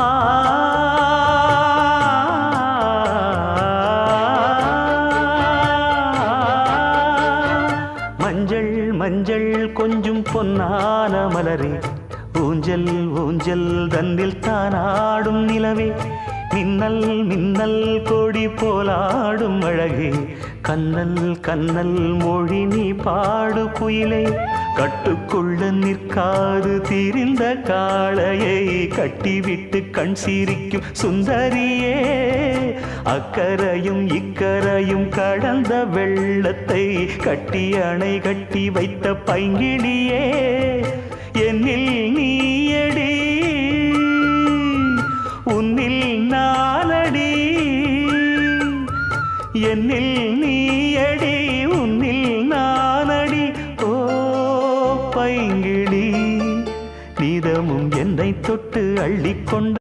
ஆ மஞ்சள் மஞ்சள் கொஞ்சம் பொன்னான மலரே, ஊஞ்சல் ஊஞ்சல் தன்னில் தானாடும் நிலவே, மின்னல் மின்னல் கொடி போலாடும் அழகே, கண்ணல் கண்ணல் மொழி நீ பாடு குயிலே, கட்டுக்குள்ள நிற்காது திரிந்த காளையை கட்டிவிட்டு கண் சிரிக்கும் சுந்தரியே, அக்கரையும் இக்கரையும் கடந்த வெள்ளத்தை கட்டி அணை கட்டி வைத்த பைங்கிளியே, என்னில் நீயடி உன்னில் நானடி, என்னில் நீயடி உன்னில் நானடி. ஓ பைங்கிளி, நீதமும் என்னை தொட்டு அள்ளிக்கொண்ட